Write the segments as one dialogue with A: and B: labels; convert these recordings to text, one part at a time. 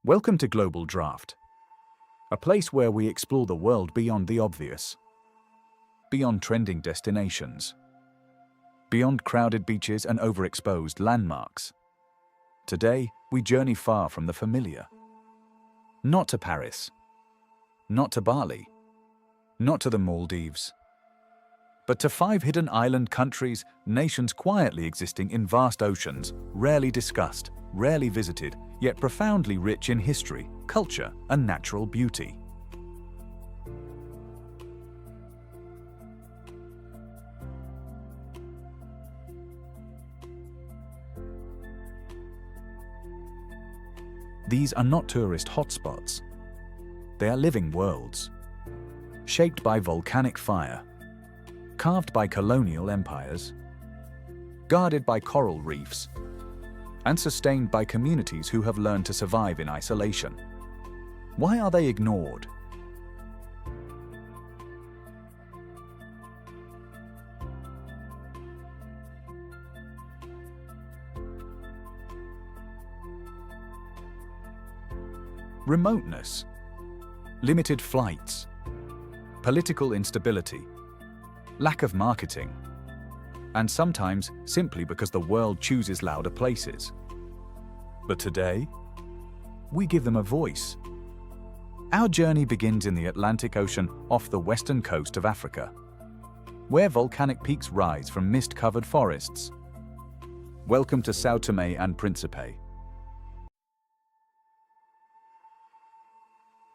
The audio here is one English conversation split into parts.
A: Welcome to Global Draft, a place where we explore the world beyond the obvious, beyond trending destinations, beyond crowded beaches and overexposed landmarks. Today, we journey far from the familiar. Not to Paris, not to Bali, not to the Maldives, but to 5 hidden island countries, nations quietly existing in vast oceans, rarely discussed, rarely visited, yet profoundly rich in history, culture, and natural beauty. These are not tourist hotspots. They are living worlds, shaped by volcanic fire, carved by colonial empires, guarded by coral reefs, and sustained by communities who have learned to survive in isolation. Why are they ignored? Remoteness, limited flights, political instability, lack of marketing, and sometimes simply because the world chooses louder places. But today, we give them a voice. Our journey begins in the Atlantic Ocean off the western coast of Africa, where volcanic peaks rise from mist-covered forests. Welcome to São Tomé and Príncipe.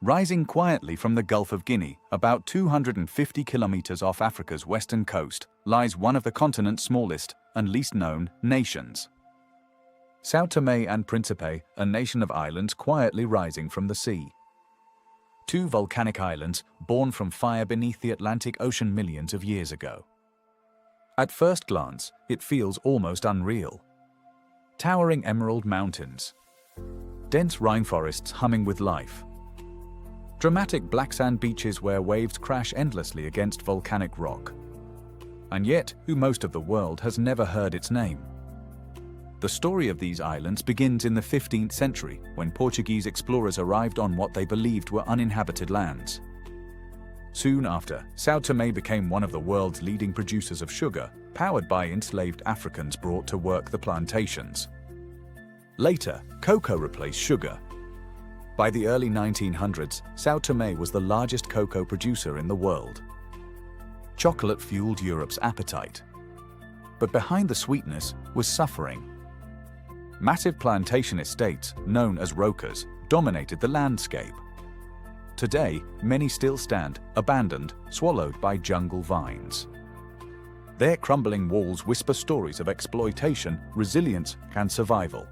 A: Rising quietly from the Gulf of Guinea, about 250 kilometers off Africa's western coast, lies one of the continent's smallest and least known nations. São Tomé and Príncipe, a nation of islands quietly rising from the sea. 2 volcanic islands born from fire beneath the Atlantic Ocean millions of years ago. At first glance, it feels almost unreal. Towering emerald mountains, dense rainforests humming with life, dramatic black sand beaches where waves crash endlessly against volcanic rock. And yet, who most of the world has never heard its name. The story of these islands begins in the 15th century, when Portuguese explorers arrived on what they believed were uninhabited lands. Soon after, São Tomé became one of the world's leading producers of sugar, powered by enslaved Africans brought to work the plantations. Later, cocoa replaced sugar. By the early 1900s, São Tomé was the largest cocoa producer in the world. Chocolate fueled Europe's appetite. But behind the sweetness was suffering. Massive plantation estates, known as rocas, dominated the landscape. Today, many still stand, abandoned, swallowed by jungle vines. Their crumbling walls whisper stories of exploitation, resilience, and survival.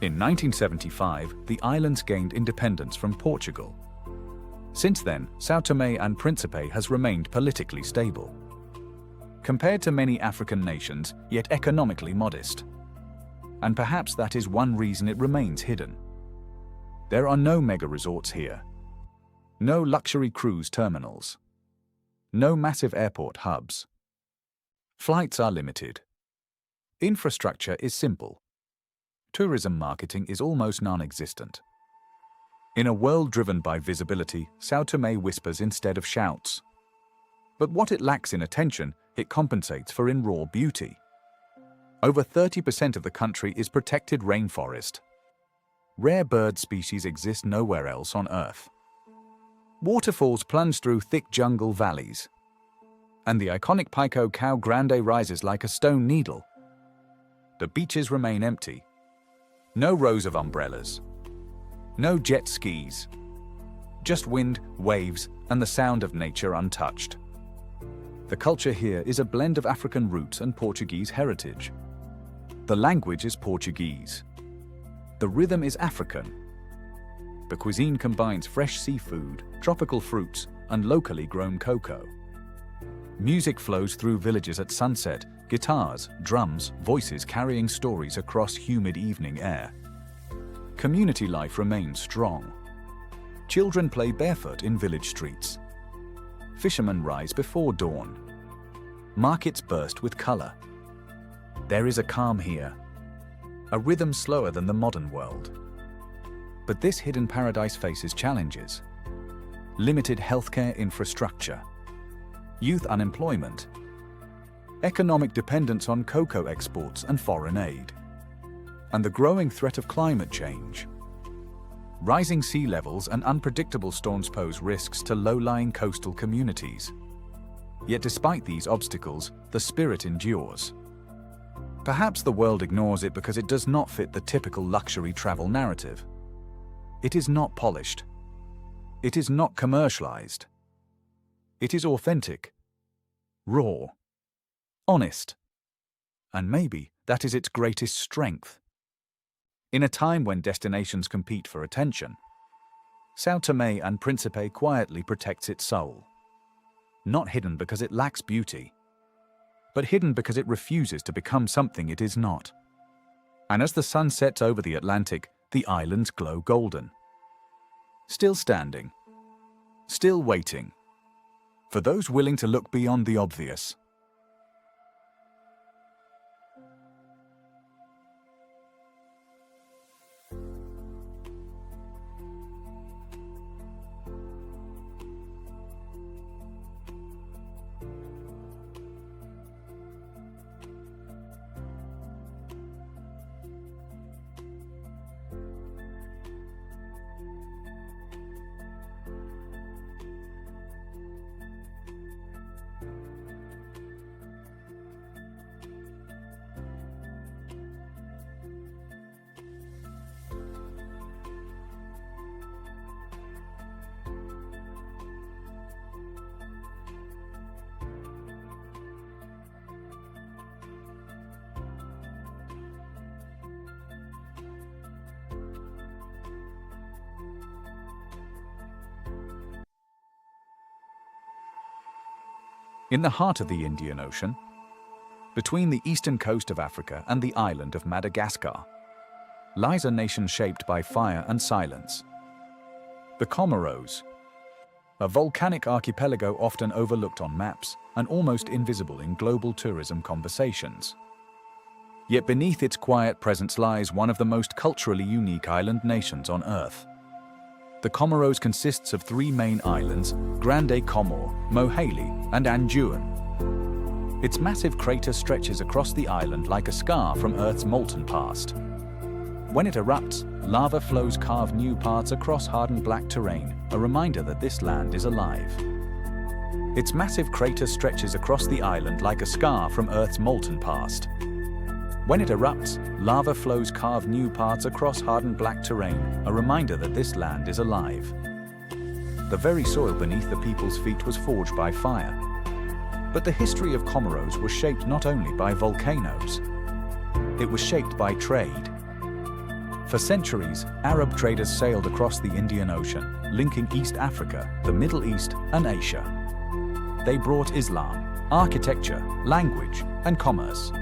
A: In 1975, the islands gained independence from Portugal. Since then, São Tomé and Príncipe has remained politically stable. Compared to many African nations, yet economically modest. And perhaps that is one reason it remains hidden. There are no mega resorts here. No luxury cruise terminals. No massive airport hubs. Flights are limited. Infrastructure is simple. Tourism marketing is almost non-existent. In a world driven by visibility, São Tomé whispers instead of shouts. But what it lacks in attention, it compensates for in raw beauty. Over 30% of the country is protected rainforest. Rare bird species exist nowhere else on Earth. Waterfalls plunge through thick jungle valleys. And the iconic Pico Cao Grande rises like a stone needle. The beaches remain empty. No rows of umbrellas. No jet skis. Just wind, waves, and the sound of nature untouched. The culture here is a blend of African roots and Portuguese heritage. The language is Portuguese. The rhythm is African. The cuisine combines fresh seafood, tropical fruits, and locally grown cocoa. Music flows through villages at sunset, guitars, drums, voices carrying stories across humid evening air. Community life remains strong. Children play barefoot in village streets. Fishermen rise before dawn. Markets burst with color. There is a calm here, a rhythm slower than the modern world. But this hidden paradise faces challenges: limited healthcare infrastructure, youth unemployment, economic dependence on cocoa exports and foreign aid, and the growing threat of climate change. Rising sea levels and unpredictable storms pose risks to low-lying coastal communities. Yet despite these obstacles, the spirit endures. Perhaps the world ignores it because it does not fit the typical luxury travel narrative. It is not polished. It is not commercialized. It is authentic, raw, honest. And maybe that is its greatest strength. In a time when destinations compete for attention, São Tomé and Príncipe quietly protects its soul. Not hidden because it lacks beauty, but hidden because it refuses to become something it is not. And as the sun sets over the Atlantic, the islands glow golden. Still standing, still waiting, for those willing to look beyond the obvious. In the heart of the Indian Ocean, between the eastern coast of Africa and the island of Madagascar, lies a nation shaped by fire and silence. The Comoros, a volcanic archipelago often overlooked on maps and almost invisible in global tourism conversations. Yet beneath its quiet presence lies one of the most culturally unique island nations on Earth. The Comoros consists of three main islands: Grande Comore, Moheli, and Anjouan. Its massive crater stretches across the island like a scar from Earth's molten past. When it erupts, lava flows carve new paths across hardened black terrain, a reminder that this land is alive. Its massive crater stretches across the island like a scar from Earth's molten past. When it erupts, lava flows carve new paths across hardened black terrain, a reminder that this land is alive. The very soil beneath the people's feet was forged by fire. But the history of Comoros was shaped not only by volcanoes. It was shaped by trade. For centuries, Arab traders sailed across the Indian Ocean, linking East Africa, the Middle East, and Asia. They brought Islam, architecture, language, and commerce.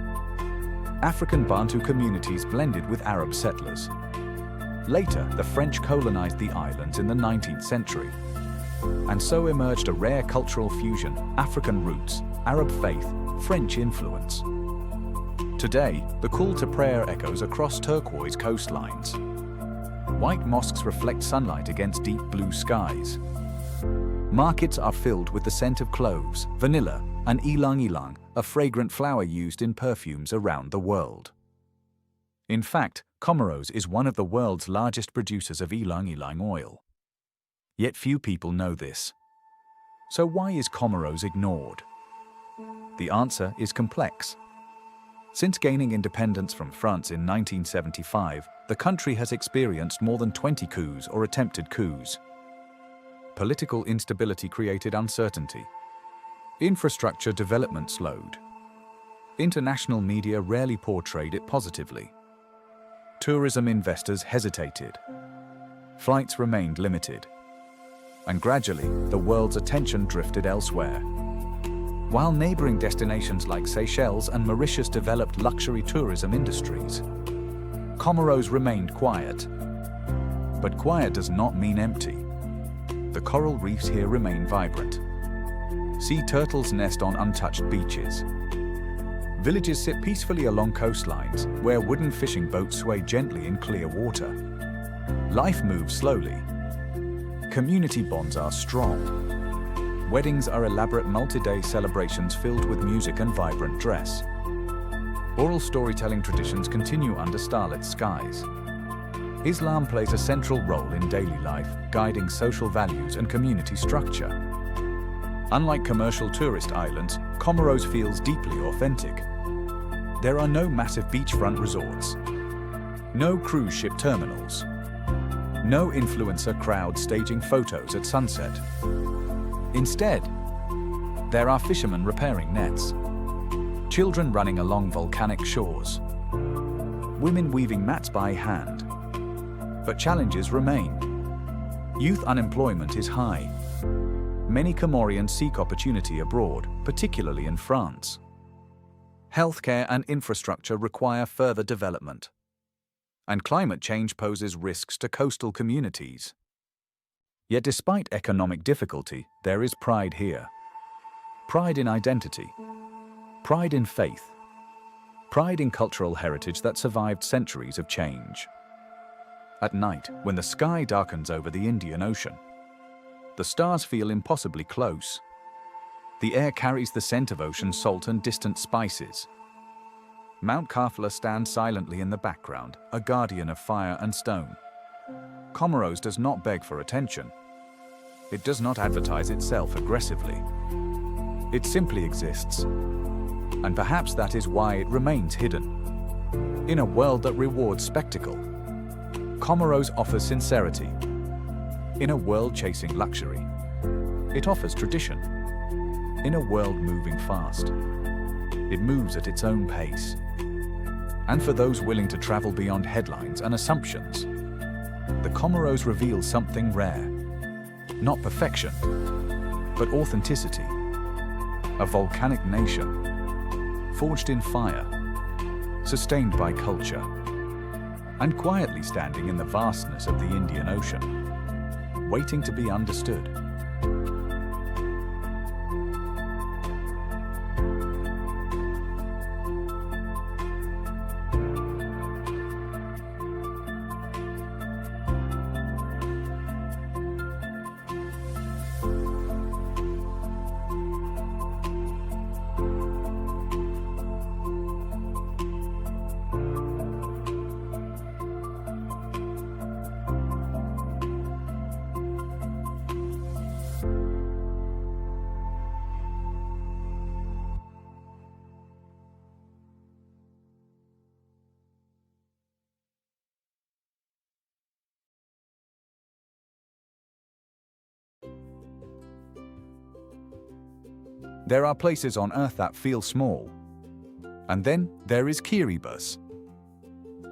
A: African Bantu communities blended with Arab settlers. Later, the French colonized the islands in the 19th century. And so emerged a rare cultural fusion: African roots, Arab faith, French influence. Today, the call to prayer echoes across turquoise coastlines. White mosques reflect sunlight against deep blue skies. Markets are filled with the scent of cloves, vanilla, and ylang-ylang, a fragrant flower used in perfumes around the world. In fact, Comoros is one of the world's largest producers of ylang-ylang oil. Yet few people know this. So why is Comoros ignored? The answer is complex. Since gaining independence from France in 1975, the country has experienced more than 20 coups or attempted coups. Political instability created uncertainty. Infrastructure development slowed. International media rarely portrayed it positively. Tourism investors hesitated. Flights remained limited. And gradually, the world's attention drifted elsewhere. While neighboring destinations like Seychelles and Mauritius developed luxury tourism industries, Comoros remained quiet. But quiet does not mean empty. The coral reefs here remain vibrant. Sea turtles nest on untouched beaches. Villages sit peacefully along coastlines, where wooden fishing boats sway gently in clear water. Life moves slowly. Community bonds are strong. Weddings are elaborate multi-day celebrations filled with music and vibrant dress. Oral storytelling traditions continue under starlit skies. Islam plays a central role in daily life, guiding social values and community structure. Unlike commercial tourist islands, Comoros feels deeply authentic. There are no massive beachfront resorts, no cruise ship terminals, no influencer crowds staging photos at sunset. Instead, there are fishermen repairing nets, children running along volcanic shores, women weaving mats by hand. But challenges remain. Youth unemployment is high. Many Comorians seek opportunity abroad, particularly in France. Healthcare and infrastructure require further development. And climate change poses risks to coastal communities. Yet despite economic difficulty, there is pride here. Pride in identity. Pride in faith. Pride in cultural heritage that survived centuries of change. At night, when the sky darkens over the Indian Ocean, the stars feel impossibly close. The air carries the scent of ocean salt and distant spices. Mount Kafla stands silently in the background, a guardian of fire and stone. Comoros does not beg for attention. It does not advertise itself aggressively. It simply exists. And perhaps that is why it remains hidden. In a world that rewards spectacle, Comoros offers sincerity. In a world chasing luxury, it offers tradition. In a world moving fast, it moves at its own pace. And for those willing to travel beyond headlines and assumptions, the Comoros reveal something rare. Not perfection, but authenticity. A volcanic nation, forged in fire, sustained by culture, and quietly standing in the vastness of the Indian Ocean, waiting to be understood. There are places on Earth that feel small. And then there is Kiribati,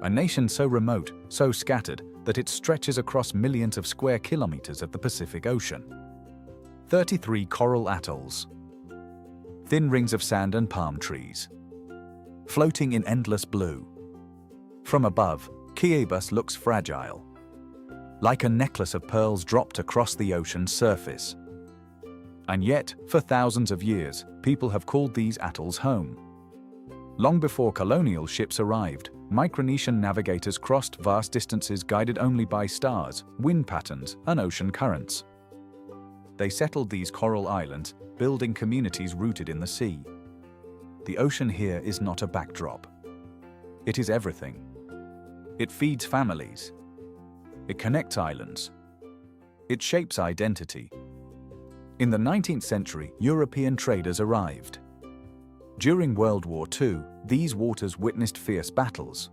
A: a nation so remote, so scattered, that it stretches across millions of square kilometers of the Pacific Ocean. 33 coral atolls, thin rings of sand and palm trees, floating in endless blue. From above, Kiribati looks fragile, like a necklace of pearls dropped across the ocean's surface. And yet, for thousands of years, people have called these atolls home. Long before colonial ships arrived, Micronesian navigators crossed vast distances guided only by stars, wind patterns, and ocean currents. They settled these coral islands, building communities rooted in the sea. The ocean here is not a backdrop. It is everything. It feeds families. It connects islands. It shapes identity. In the 19th century, European traders arrived. During World War II, these waters witnessed fierce battles.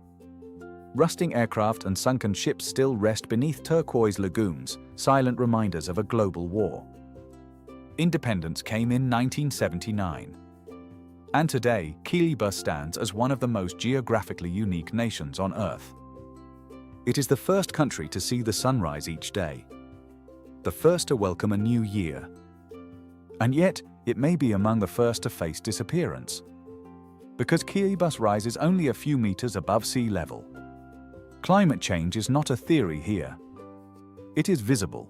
A: Rusting aircraft and sunken ships still rest beneath turquoise lagoons, silent reminders of a global war. Independence came in 1979. And today, Kiribati stands as one of the most geographically unique nations on Earth. It is the first country to see the sunrise each day, the first to welcome a new year. And yet, it may be among the first to face disappearance. Because Kiribati rises only a few meters above sea level. Climate change is not a theory here. It is visible.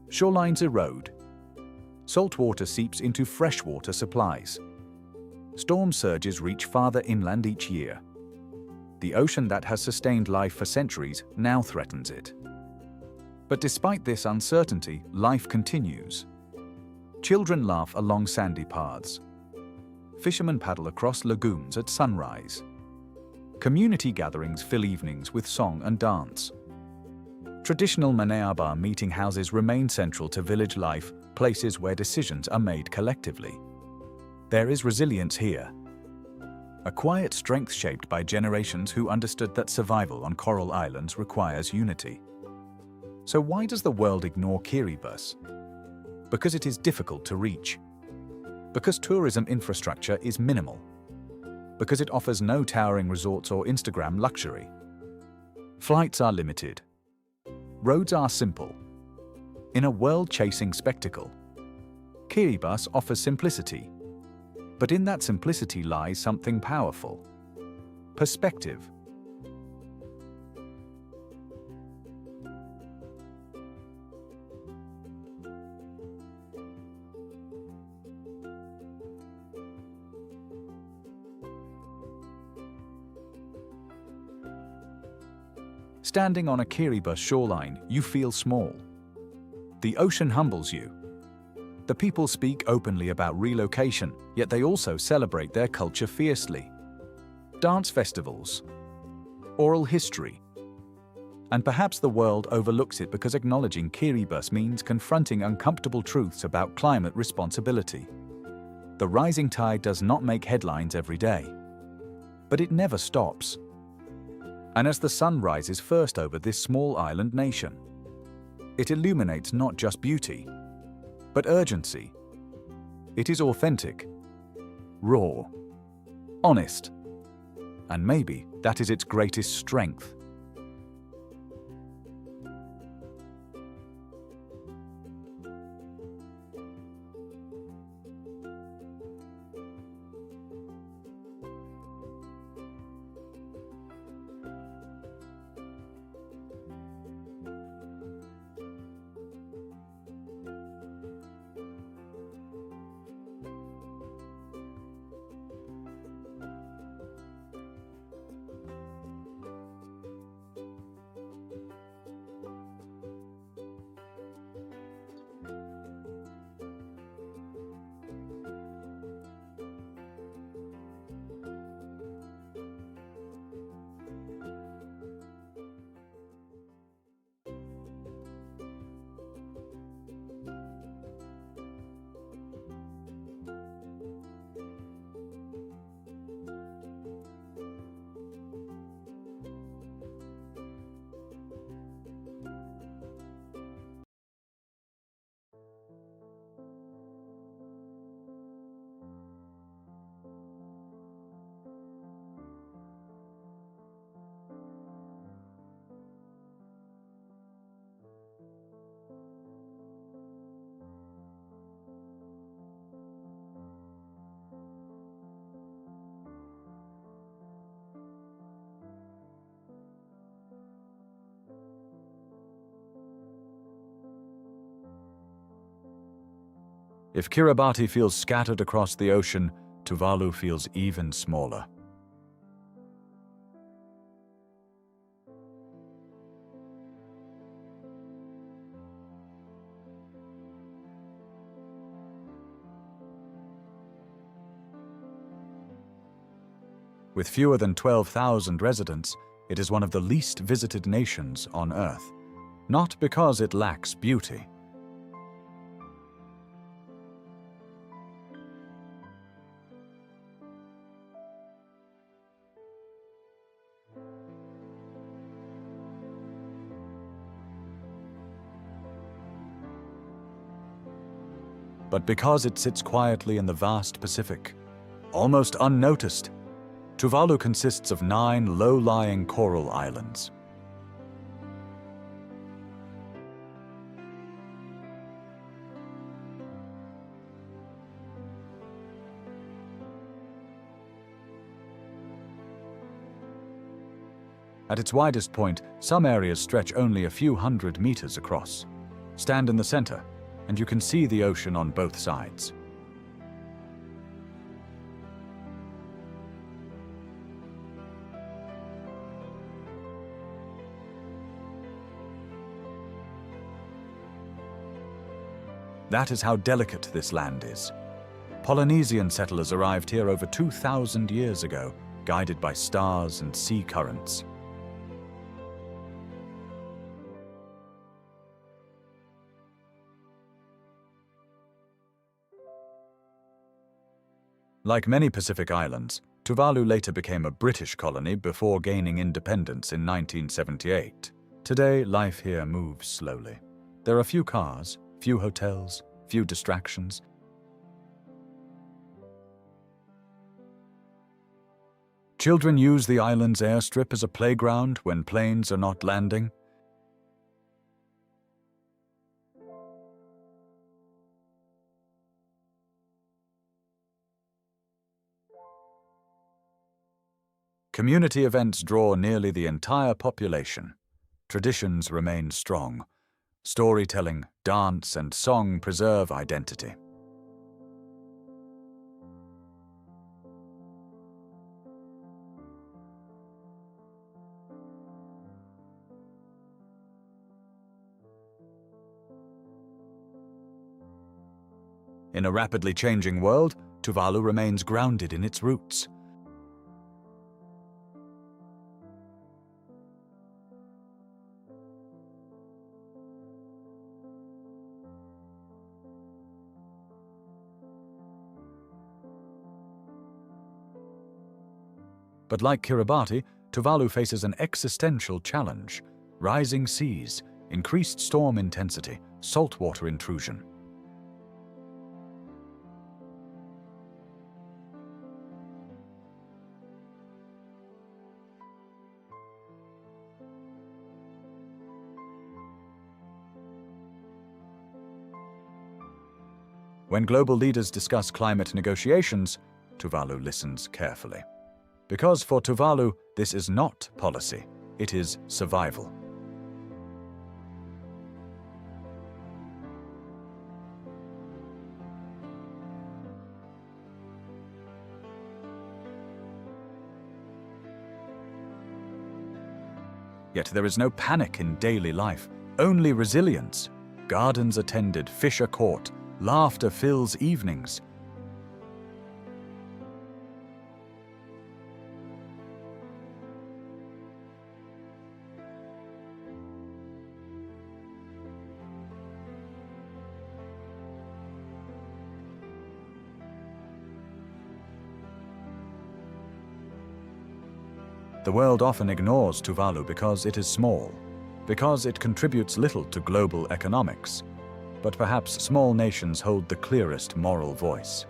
A: Shorelines erode. Saltwater seeps into freshwater supplies. Storm surges reach farther inland each year. The ocean that has sustained life for centuries now threatens it. But despite this uncertainty, life continues. Children laugh along sandy paths. Fishermen paddle across lagoons at sunrise. Community gatherings fill evenings with song and dance. Traditional Maneaba meeting houses remain central to village life, places where decisions are made collectively. There is resilience here. A quiet strength shaped by generations who understood that survival on coral islands requires unity. So why does the world ignore Kiribati? Because it is difficult to reach. Because tourism infrastructure is minimal. Because it offers no towering resorts or Instagram luxury. Flights are limited. Roads are simple. In a world chasing spectacle, Kiribati offers simplicity. But in that simplicity lies something powerful. Perspective. Standing on a Kiribati shoreline, you feel small. The ocean humbles you. The people speak openly about relocation, yet they also celebrate their culture fiercely. Dance festivals, oral history. And perhaps the world overlooks it because acknowledging Kiribati means confronting uncomfortable truths about climate responsibility. The rising tide does not make headlines every day, but it never stops. And as the sun rises first over this small island nation, it illuminates not just beauty, but urgency. It is authentic, raw, honest, and maybe that is its greatest strength. If Kiribati feels scattered across the ocean, Tuvalu feels even smaller. With fewer than 12,000 residents, it is one of the least visited nations on Earth, not because it lacks beauty. But because it sits quietly in the vast Pacific, almost unnoticed. Tuvalu consists of 9 low-lying coral islands. At its widest point, some areas stretch only a few hundred meters across. Stand in the center, and you can see the ocean on both sides. That is how delicate this land is. Polynesian settlers arrived here over 2,000 years ago, guided by stars and sea currents. Like many Pacific islands, Tuvalu later became a British colony before gaining independence in 1978. Today, life here moves slowly. There are few cars, few hotels, few distractions. Children use the island's airstrip as a playground when planes are not landing. Community events draw nearly the entire population. Traditions remain strong. Storytelling, dance, and song preserve identity. In a rapidly changing world, Tuvalu remains grounded in its roots. But like Kiribati, Tuvalu faces an existential challenge: rising seas, increased storm intensity, saltwater intrusion. When global leaders discuss climate negotiations, Tuvalu listens carefully. Because for Tuvalu, this is not policy, it is survival. Yet there is no panic in daily life, only resilience. Gardens attended, fish are caught, laughter fills evenings. The world often ignores Tuvalu because it is small, because it contributes little to global economics. But perhaps small nations hold the clearest moral voice.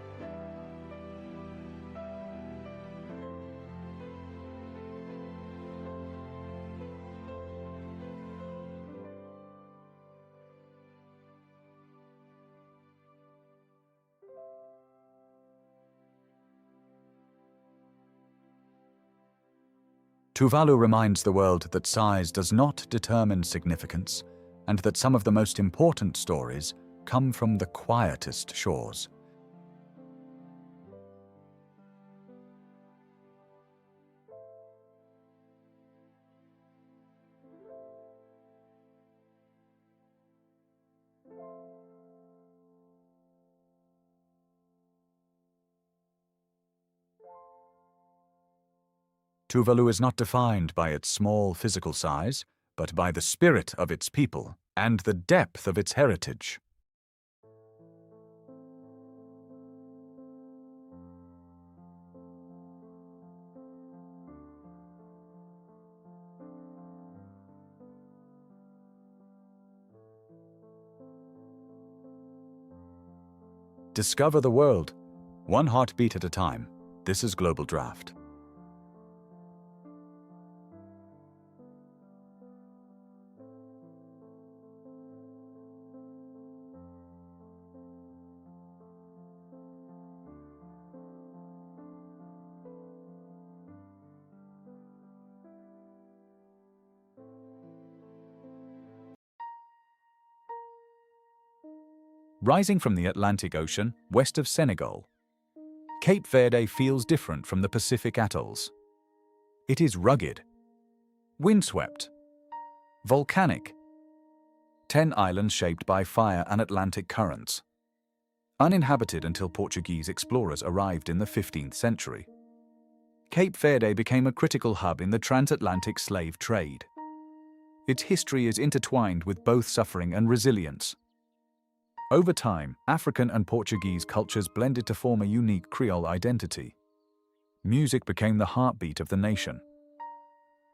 A: Tuvalu reminds the world that size does not determine significance, and that some of the most important stories come from the quietest shores. Tuvalu is not defined by its small physical size, but by the spirit of its people and the depth of its heritage. Discover the world, one heartbeat at a time. This is Global Draft. Rising from the Atlantic Ocean, west of Senegal, Cape Verde feels different from the Pacific atolls. It is rugged, windswept, volcanic, 10 islands shaped by fire and Atlantic currents. Uninhabited until Portuguese explorers arrived in the 15th century. Cape Verde became a critical hub in the transatlantic slave trade. Its history is intertwined with both suffering and resilience. Over time, African and Portuguese cultures blended to form a unique Creole identity. Music became the heartbeat of the nation.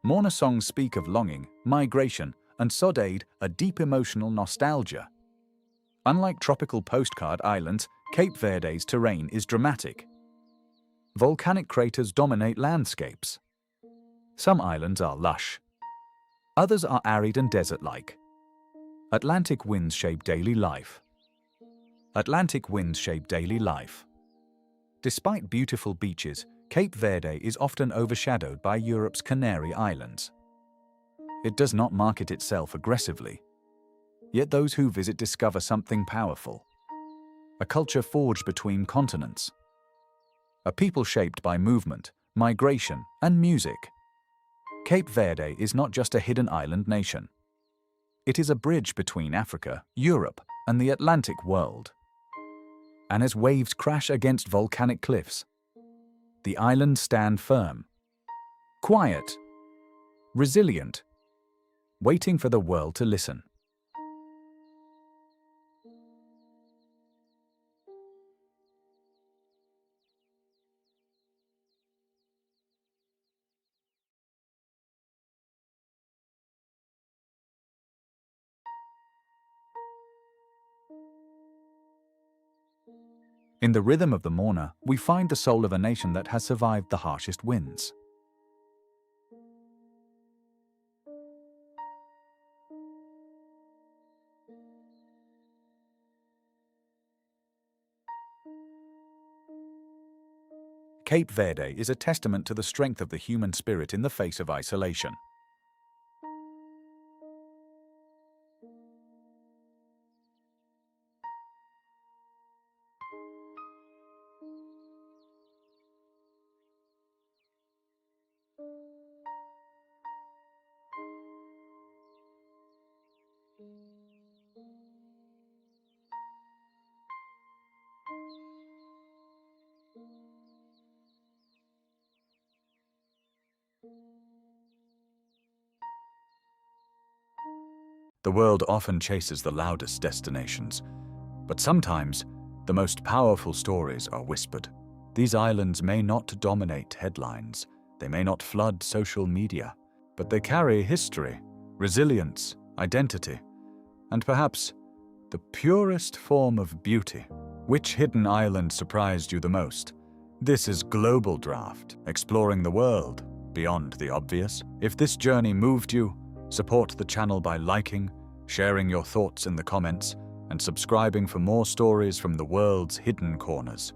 A: Mourner songs speak of longing, migration, and saudade, a deep emotional nostalgia. Unlike tropical postcard islands, Cape Verde's terrain is dramatic. Volcanic craters dominate landscapes. Some islands are lush. Others are arid and desert-like. Atlantic winds shape daily life. Atlantic winds shape daily life. Despite beautiful beaches, Cape Verde is often overshadowed by Europe's Canary Islands. It does not market itself aggressively. Yet those who visit discover something powerful. A culture forged between continents. A people shaped by movement, migration, and music. Cape Verde is not just a hidden island nation. It is a bridge between Africa, Europe, and the Atlantic world. And as waves crash against volcanic cliffs, the islands stand firm, quiet, resilient, waiting for the world to listen. In the rhythm of the mourner, we find the soul of a nation that has survived the harshest winds. Cape Verde is a testament to the strength of the human spirit in the face of isolation. The world often chases the loudest destinations, but sometimes the most powerful stories are whispered. These islands may not dominate headlines, they may not flood social media, but they carry history, resilience, identity, and perhaps the purest form of beauty. Which hidden island surprised you the most? This is Global Draft, exploring the world beyond the obvious. If this journey moved you, support the channel by liking, sharing your thoughts in the comments, and subscribing for more stories from the world's hidden corners.